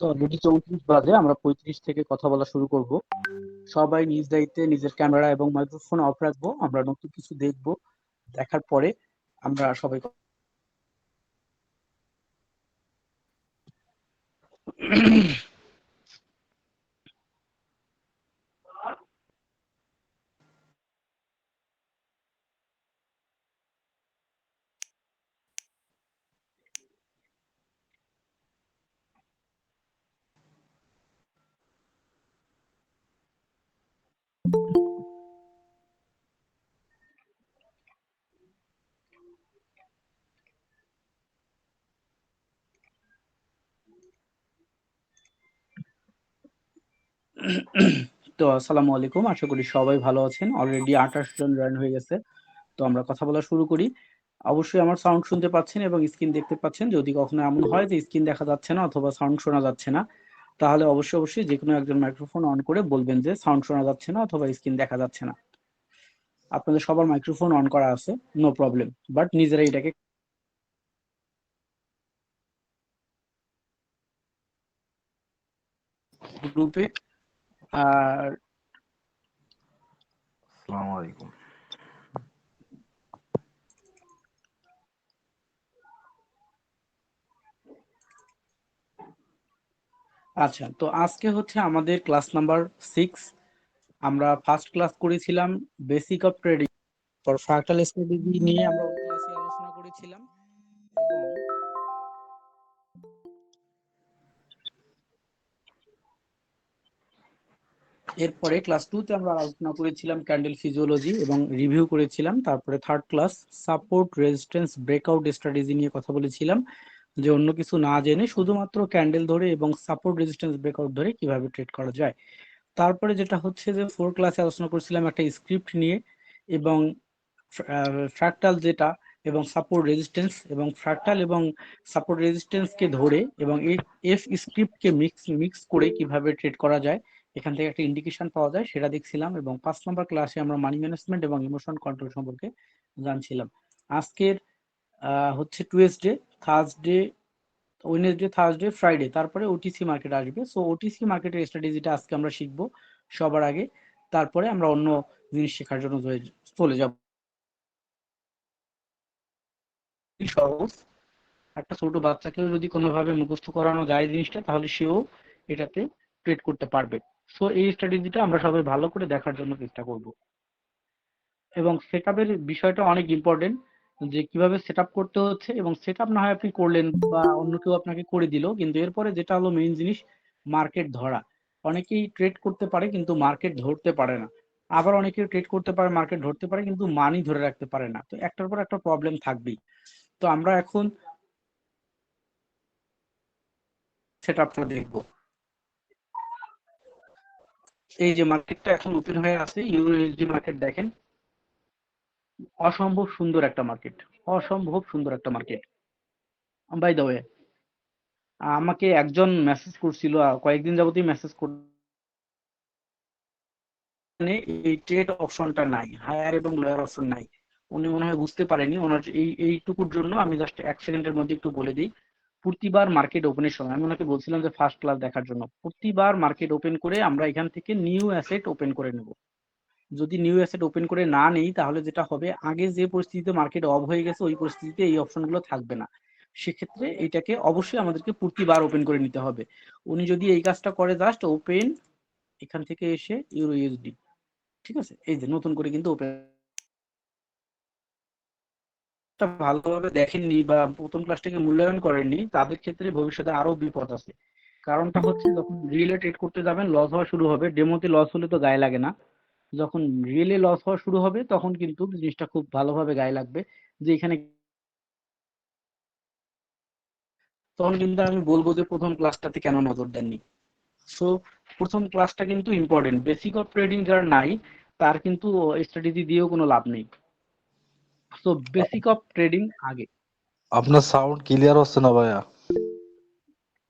তো অলরেডি 34 বাজে, আমরা 35 থেকে কথা বলা শুরু করব। সবাই নিজ দায়িত্বে নিজের ক্যামেরা এবং মাইক্রোফোন অফ রাখবো। আমরা নতুন কিছু দেখব, দেখার পরে আমরা সবাই তো আসসালামু আলাইকুম, আশা করি সবাই ভালো আছেন। অলরেডি 28 জন জয়েন হয়ে গেছে। তো আমরা কথা বলা শুরু করি। অবশ্যই আমার সাউন্ড শুনতে পাচ্ছেন এবং স্ক্রিন দেখতে পাচ্ছেন। যদি কখনো এমন হয় যে স্ক্রিন দেখা যাচ্ছে না অথবা সাউন্ড শোনা যাচ্ছে না, তাহলে অবশ্যই যে কোনো একজন মাইক্রোফোন অন করে বলবেন যে সাউন্ড শোনা যাচ্ছে না অথবা স্ক্রিন দেখা যাচ্ছে না। আপনাদের সবার মাইক্রোফোন অন করা আছে, নো প্রবলেম, বাট নিজেরা এটাকে গ্রুপে। আর আসসালামু আলাইকুম। আচ্ছা, তো আজকে হচ্ছে আমাদের ক্লাস নাম্বার 6। আমরা ফার্স্ট ক্লাস করেছিলাম basic of trading for fractal strategy নিয়ে, আমরা ওই ক্লাসে আলোচনা করেছিলাম। এবং এরপরে ক্লাস 2 তে আমরা আলোচনা করেছিলাম ক্যান্ডেল ফিজিওলজি এবং রিভিউ করেছিলাম। তারপরে third class support resistance breakout strategy নিয়ে কথা বলেছিলাম, যে অন্য কিছু না জেনে শুধুমাত্র ক্যান্ডেল ধরে এবং সাপোর্ট রেজিস্ট্যান্স ব্রেকআউট ধরে কিভাবে ট্রেড করা যায়। তারপরে যেটা হচ্ছে যে ফোর ক্লাসে আলোচনা করেছিলাম একটা স্ক্রিপ্ট নিয়ে, এবং ফ্র্যাকটাল যেটা এবং সাপোর্ট রেজিস্ট্যান্স এবং ফ্র্যাকটাল এবং সাপোর্ট রেজিস্ট্যান্সকে ধরে এবং এই এফ স্ক্রিপ্টকে মিক্স করে কিভাবে ট্রেড করা যায়, এখান থেকে একটা ইন্ডিকেশন পাওয়া যায়, সেটা দেখছিলাম। এবং 5 নম্বর ক্লাসে আমরা মানি ম্যানেজমেন্ট এবং ইমোশন কন্ট্রোল সম্পর্কে জানছিলাম। আজকের হচ্ছে Tuesday, Thursday, Wednesday, Thursday, Friday, তারপরে ওটিসি মার্কেট আসবে। সো ওটিসি মার্কেটের স্ট্র্যাটেজিটা আজকে আমরা শিখবো সবার আগে। তারপরে আমরা অন্য জিনিস শেখার জন্য চলে যাব। সহজ, একটা ছোট বাচ্চাকেও যদি কোনোভাবে মুখস্থ করানো যায় জিনিসটা, তাহলে সেও এটাতে ট্রেড করতে পারবে। সো এই স্ট্র্যাটেজিটা আমরা সবাই ভালো করে দেখার জন্য চেষ্টা করব। এবং সেটআপের বিষয়টা অনেক ইম্পর্টেন্ট, যে কিভাবে সেটআপ করতে হচ্ছে। এবং সেটআপ না হয় আপনি করলেন বা অন্য কেউ আপনাকে করে দিল, কিন্তু এরপরে যেটা হলো মেইন জিনিস, মার্কেট ধরা। অনেকেই ট্রেড করতে পারে কিন্তু মার্কেট ধরতে পারে না। আবার অনেকেই ট্রেড করতে পারে, মার্কেট ধরতে পারে কিন্তু মানি ধরে রাখতে পারে না। তো একটার পর একটা প্রবলেম থাকবেই। তো আমরা এখন সেটআপটা দেখব। এই যে মার্কেটটা এখন ওপেন হয়ে আছে, ইউএসডি মার্কেট দেখেন, অসম্ভব সুন্দর একটা মার্কেট, অসম্ভব সুন্দর একটা মার্কেট। বাই দ্য ওয়ে, আমাকে একজন মেসেজ করছিল, কয়েকদিন যাবতই মেসেজ মানে এই ট্রেড অপশনটা নাই, হায়ার এবং লোয়ার অপশন নাই। উনি মনে হয় বুঝতে পারেনি। ওনার এইটুকুর জন্য আমি জাস্ট 1 সেকেন্ডের মধ্যে একটু বলে দিই। প্রতিবার মার্কেট ওপেনের সময় আমি ওনাকে বলছিলাম যে ফার্স্ট ক্লাস দেখার জন্য, প্রতিবার মার্কেট ওপেন করে আমরা এখান থেকে নিউ অ্যাসেট ওপেন করে নেব। যদি নিউ অ্যাসেট ওপেন করে না নেই, তাহলে যেটা হবে, আগে যে পরিস্থিতিতে মার্কেট অফ হয়ে গেছে ওই পরিস্থিতিতে এই অপশনগুলো থাকবে না। সেক্ষেত্রে এটাকে অবশ্যই আমাদেরকে প্রতিবার ওপেন করে নিতে হবে। উনি যদি এই কাজটা করে, জাস্ট ওপেন, এখান থেকে এসে ইউরো ইউএসডি, ঠিক আছে, এই যে নতুন করে কিন্তু ওপেন ভালোভাবে দেখেননি বা প্রথম ক্লাসটাকে মূল্যায়ন করেননি, তাদের ক্ষেত্রে ভবিষ্যতে আরো বিপদ আছে। কারণটা হচ্ছে, যখন রিয়েলে ট্রেড করতে যাবেন লস হওয়া শুরু হবে। ডেমোতে লস হলে তো গায়ে লাগে না, যখন রিয়েলে লস হওয়া শুরু হবে তখন কিন্তু জিনিসটা খুব ভালোভাবে গায়ে লাগবে, যে এখানে তখন কিন্তু আমি বলবো যে প্রথম ক্লাসটাতে কেন নজর দেননি। সো প্রথম ক্লাসটা কিন্তু ইম্পর্টেন্ট। বেসিক অফ ট্রেডিং যার নাই, তার কিন্তু স্ট্র্যাটেজি দিয়েও কোনো লাভ নেই। সো বেসিক অফ ট্রেডিং আগে। আপনার সাউন্ড ক্লিয়ার হচ্ছে না ভাইয়া।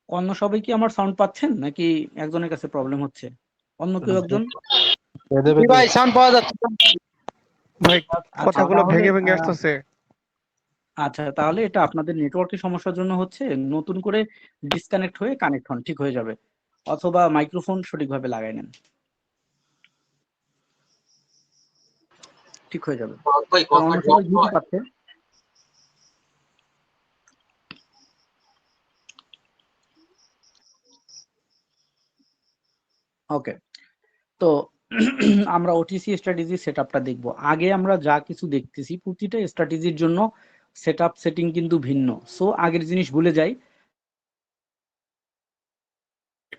অন্য সবাই কি আমার সাউন্ড পাচ্ছেন, নাকি একজনের কাছে প্রবলেম হচ্ছে? অন্য কেউ একজন? জি ভাই সাউন্ড পাওয়া যাচ্ছে। ভাই আচ্ছা, কথাগুলো তাহলে ভেঙে ভেঙে আসতেছে। আচ্ছা, তাহলে এটা আপনাদের নেটওয়ার্কের সমস্যার জন্য হচ্ছে। নতুন করে ডিসকানেক্ট হয়ে কানেক্ট হন, ঠিক হয়ে যাবে। অথবা মাইক্রোফোন সঠিকভাবে লাগাই নেন, ঠিক হয়ে যাবে। কারণ অন্য সবাই যেহেতু পাচ্ছে। ওকে, তো আমরা ওটিসি স্ট্র্যাটেজি সেটআপটা দেখব। আগে আমরা যা কিছু দেখতেছি প্রতিটা স্ট্র্যাটেজির জন্য সেটআপ সেটিং কিন্তু ভিন্ন। সো আগের জিনিস ভুলে যাই।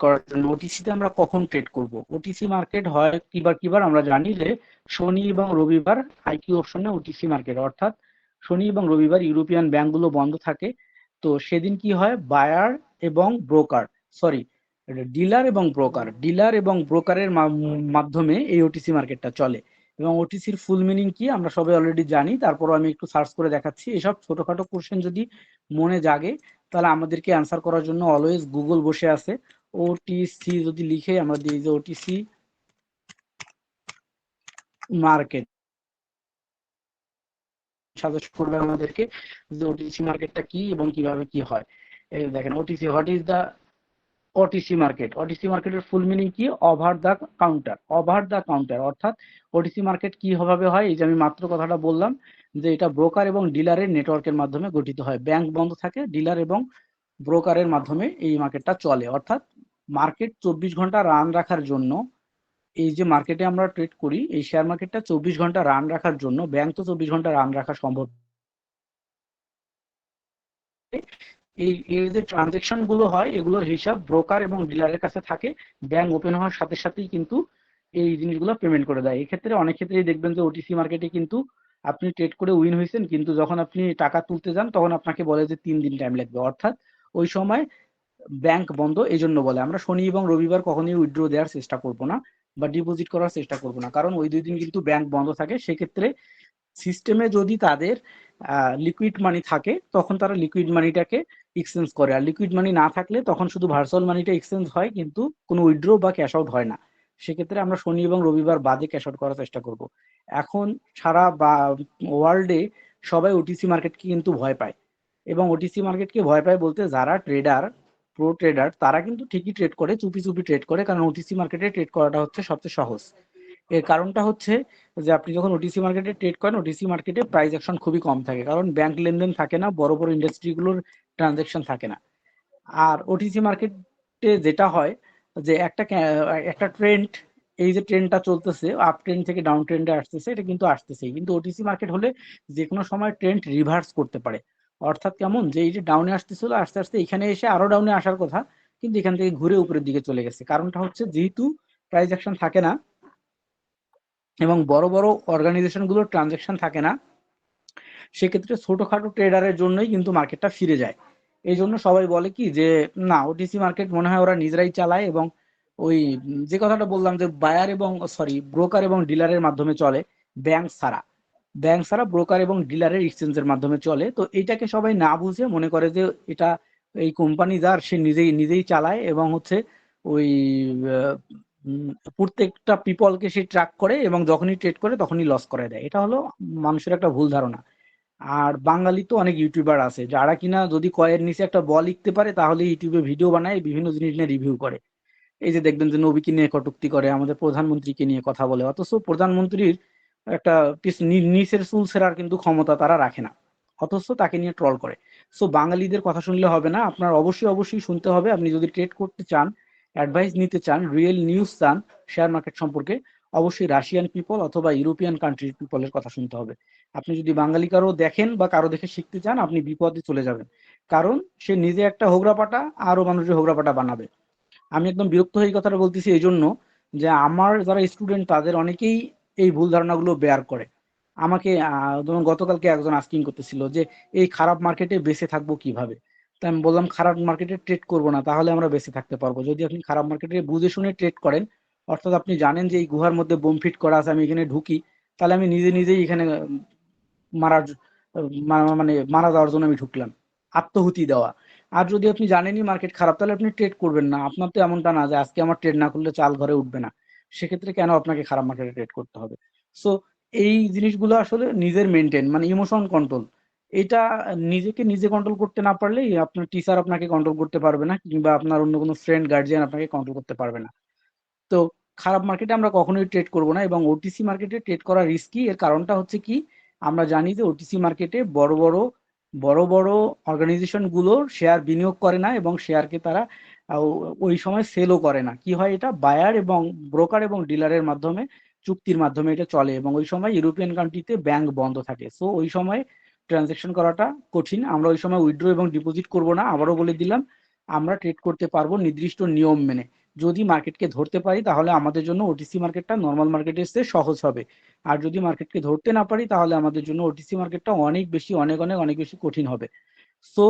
করার জন্য ওটিসিতে আমরা কখন ট্রেড করব? ওটিসি মার্কেট হয় কিবার আমরা জানি যে শনি এবং রবিবার আইকিউ অপশনে ওটিসি মার্কেট, অর্থাৎ শনি এবং রবিবার ইউরোপিয়ান ব্যাংকগুলো বন্ধ থাকে। তো সেদিন কি হয়, বায়ার এবং ব্রোকার, সরি, ডিলার এবং ব্রোকারের মাধ্যমে এই ওটিসি মার্কেটটা চলে। এবং ওটিসির ফুল মিনিং কি আমরা সবাই অলরেডি জানি, তারপরও আমি একটু সার্চ করে দেখাচ্ছি। এসব ছোটখাটো কোশ্চেন যদি মনে জাগে তাহলে আমাদেরকে অ্যান্সার করার জন্য অলওয়েজ গুগল বসে আছে। ওটিসি যদি লিখে আমরা দিই যে ওটিসি মার্কেট, সাজেস্ট করবে আমাদেরকে যে ওটিসি মার্কেটটা কি এবং কিভাবে কি হয়। এই দেখেন OTC, what is the OTC market. OTC মার্কেটের ফুল মিনিং কি? Over the counter. Over the counter অর্থাৎ ওটিসি মার্কেট কি ভাবে হয়, এই যে আমি মাত্র কথাটা বললাম যে এটা ব্রোকার এবং ডিলারের নেটওয়ার্কের মাধ্যমে গঠিত হয়। ব্যাংক বন্ধ থাকে, ডিলার এবং ব্রোকারের মাধ্যমে এই মার্কেটটা চলে। অর্থাৎ মার্কেট 24 ঘন্টা রান রাখার জন্য, এই যে মার্কেটে আমরা ট্রেড করি এই শেয়ার মার্কেটটা 24 ঘন্টা রান রাখার জন্য, ব্যাংক তো 24 ঘন্টা রান রাখা সম্ভব। এই এই যে ট্রানজেকশন গুলো হয় এগুলোর হিসাব ব্রোকার এবং ডিলারের কাছে থাকে। ব্যাংক ওপেন হওয়ার সাথে সাথেই কিন্তু এই জিনিসগুলো পেমেন্ট করে দেয়। এক্ষেত্রে অনেক ক্ষেত্রেই দেখবেন যে ওটিসি মার্কেটে কিন্তু আপনি ট্রেড করে উইন হয়েছেন, কিন্তু যখন আপনি টাকা তুলতে যান তখন আপনাকে বলে যে 3 দিন টাইম লাগবে। অর্থাৎ ওই সময় ব্যাংক বন্ধ, এই জন্য বলে আমরা শনি এবং রবিবার কখনোই উইথড্র দেওয়ার চেষ্টা করব না বা ডিপোজিট করার চেষ্টা করব না, কারণ ওই 2 দিন কিন্তু ব্যাংক বন্ধ থাকে। সেক্ষেত্রে সিস্টেমে যদি তাদের লিকুইড মানি থাকে তখন তারা লিকুইড মানিটাকে এক্সচেঞ্জ করে, আর লিকুইড মানি না থাকলে তখন শুধু ভার্চুয়াল মানিটা এক্সচেঞ্জ হয় কিন্তু কোনো উইথড্র বা ক্যাশ আউট হয় না। সেক্ষেত্রে আমরা শনি এবং রবিবার বাদে ক্যাশ আউট করার চেষ্টা করব। এখন সারা বা ওয়ার্ল্ডে সবাই ওটিসি মার্কেটকে কিন্তু ভয় পায়, এবং ওটিসি মার্কেটকে ভয় পায় বলতে যারা ট্রেডার, প্রো ট্রেডার, তারা কিন্তু ঠিকই ট্রেড করে, চুপি চুপি ট্রেড করে, কারণ ওটিসি মার্কেটে ট্রেড করাটা হচ্ছে সবচেয়ে সহজ। এর কারণটা হচ্ছে যে আপনি যখন ওটিসি মার্কেটে ট্রেড করেন ওটিসি মার্কেটে প্রাইস অ্যাকশন খুবই কম থাকে, কারণ ব্যাংক লেনদেন থাকে না, বড় বড় ইন্ডাস্ট্রিগুলোর ট্রানজেকশন থাকে না। আর ওটিসি মার্কেটে যেটা হয় যে একটা ট্রেন্ড, এই যে ট্রেন্ডটা চলতেছে আপ ট্রেন্ড থেকে ডাউন ট্রেন্ডে আসতেছে, এটা কিন্তু আসতেছেই, কিন্তু ওটিসি মার্কেট হলে যে কোনো সময় ট্রেন্ড রিভার্স করতে পারে। অর্থাৎ কেমন, যে এই যে ডাউনে আসতেছিল আস্তে আস্তে এখানে এসে আরো ডাউনে আসার কথা, কিন্তু এখান থেকে ঘুরে উপরের দিকে চলে গেছে। কারণটা হচ্ছে যেহেতু প্রাইস অ্যাকশন থাকে না এবং বড় বড় অর্গানাইজেশন গুলোর ট্রানজেকশন থাকে না, সেক্ষেত্রে ছোটখাটো ট্রেডারের জন্যই কিন্তু মার্কেটটা ফিরে যায়। এই জন্য সবাই বলে কি যে না, ওটিসি মার্কেট মনে হয় ওরা নিজেরাই চালায়, এবং ওই যে কথাটা বললাম যে বায়ার এবং সরি ব্রোকার এবং ডিলারের মাধ্যমে চলে, ব্যাংক ছাড়া। ব্যাংক ছাড়া ব্রোকার এবং ডিলারের এক্সচেঞ্জের মাধ্যমে চলে। তো এইটাকে সবাই না বুঝে মনে করে যে এটা এই কোম্পানি যার সে নিজেই নিজেই চালায় এবং হচ্ছে ওই প্রত্যেকটা পিপলকে সে ট্র্যাক করে এবং যখনই ট্রেড করে তখনই লস করে দেয়। এটা হলো মানুষের একটা ভুল ধারণা। আর বাঙালি তো অনেক ইউটিউবার আছে যারা কিনা যদি কয়ের নিচে একটা বল লিখতে পারে তাহলে ইউটিউবে ভিডিও বানায়, বিভিন্ন জিনিস নিয়ে রিভিউ করে। এই যে দেখবেন যে নবীকে নিয়ে কটূক্তি করে, আমাদের প্রধানমন্ত্রীকে নিয়ে কথা বলে, অথচ প্রধানমন্ত্রীর একটা নিচের চুল ছেঁড়ার কিন্তু ক্ষমতা তারা রাখে না, অথচ তাকে নিয়ে ট্রল করে। সো বাঙালিদের কথা শুনলে হবে না, আপনার অবশ্যই অবশ্যই শুনতে হবে। আপনি যদি ট্রেড করতে চান, অ্যাডভাইস নিতে চান, রিয়েল নিউজ চান শেয়ার মার্কেট সম্পর্কে, অবশ্যই রাশিয়ান পিপল অথবা ইউরোপিয়ান কান্ট্রির পিপলের কথা শুনতে হবে। আপনি যদি বাঙালি কারো দেখেন বা কারো দেখে শিখতে চান, আপনি বিপদে চলে যাবেন, কারণ সে নিজে একটা হোগরাপাটা আরো মানুষের হোগরাপাটা বানাবে। আমি একদম বিরক্ত হয়ে এই কথাটা বলতেছি এই জন্য যে আমার যারা স্টুডেন্ট তাদের অনেকেই এই ভুল ধারণাগুলো বেয়ার করে। আমাকে ধরুন গতকালকে একজন আস্কিং করতেছিল যে এই খারাপ মার্কেটে বেঁচে থাকবো কিভাবে। তাই আমি বললাম খারাপ মার্কেটে ট্রেড করবো না, তাহলে আমরা বেঁচে থাকতে পারবো যদি আপনি খারাপ মার্কেটে বুঝে শুনে ট্রেড করেন। অর্থাৎ আপনি জানেন যে এই গুহার মধ্যে বোম ফিট করা আছে, আমি এখানে ঢুকি, তাহলে আমি নিজে নিজেই এখানে মারার মানে মারা যাওয়ার জন্য আমি ঢুকলাম, আত্মহুতি দেওয়া। আর যদি আপনি জানেনই মার্কেট খারাপ তাহলে আপনি ট্রেড করবেন না। আপনার তো এমনটা না যে আজকে আমার ট্রেড না করলে চাল ঘরে উঠবে না, সেক্ষেত্রে কেন আপনাকে খারাপ মার্কেটে ট্রেড করতে হবে? সো এই জিনিসগুলো আসলে নিজের মেনটেন, মানে ইমোশন কন্ট্রোল, এটা নিজেকে নিজে কন্ট্রোল করতে না পারলে আপনার টিচার আপনাকে কন্ট্রোল করতে পারবে না, কিংবা আপনার অন্য কোনো ফ্রেন্ড গার্জিয়ান আপনাকে কন্ট্রোল করতে পারবে না। তো খারাপ মার্কেটে আমরা কখনোই ট্রেড করব না, এবং ওটিসি মার্কেটে ট্রেড করা রিস্কি। এর কারণটা হচ্ছে কি, আমরা জানি যে ওটিসি মার্কেটে বড় বড় অর্গানাইজেশন গুলো শেয়ার বিনিয়োগ করে না, এবং শেয়ারকে তারা ওই সময় সেলও করে না। কি হয়, এটা বায়ার এবং ব্রোকার এবং ডিলারের মাধ্যমে, চুক্তির মাধ্যমে এটা চলে, এবং ওই সময় ইউরোপিয়ান কান্ট্রিতে ব্যাংক বন্ধ থাকে। সো ওই সময় ট্রানজেকশন করাটা কঠিন। আমরা ওই সময় উইথড্র এবং ডিপোজিট করব না। আবারও বলে দিলাম, আমরা ট্রেড করতে পারবো নির্দিষ্ট নিয়ম মেনে। যদি মার্কেটকে ধরতে পারি তাহলে আমাদের জন্য ওটিসি মার্কেটটা নর্মাল মার্কেটের চেয়ে সহজ হবে। আর যদি মার্কেটকে ধরতে না পারি তাহলে আমাদের জন্য ওটিসি মার্কেটটা অনেক বেশি, অনেক অনেক অনেক বেশি কঠিন হবে। সো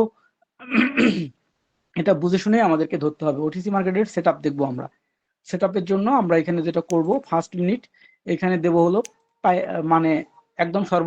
এটা বুঝে শুনে আমাদেরকে ধরতে হবে। ওটিসি মার্কেটের সেট আপ দেখবো আমরা। সেট আপের জন্য আমরা এখানে যেটা করব, ফার্স্ট ইউনিট এখানে দেবো হলো মানে একদম সর্ব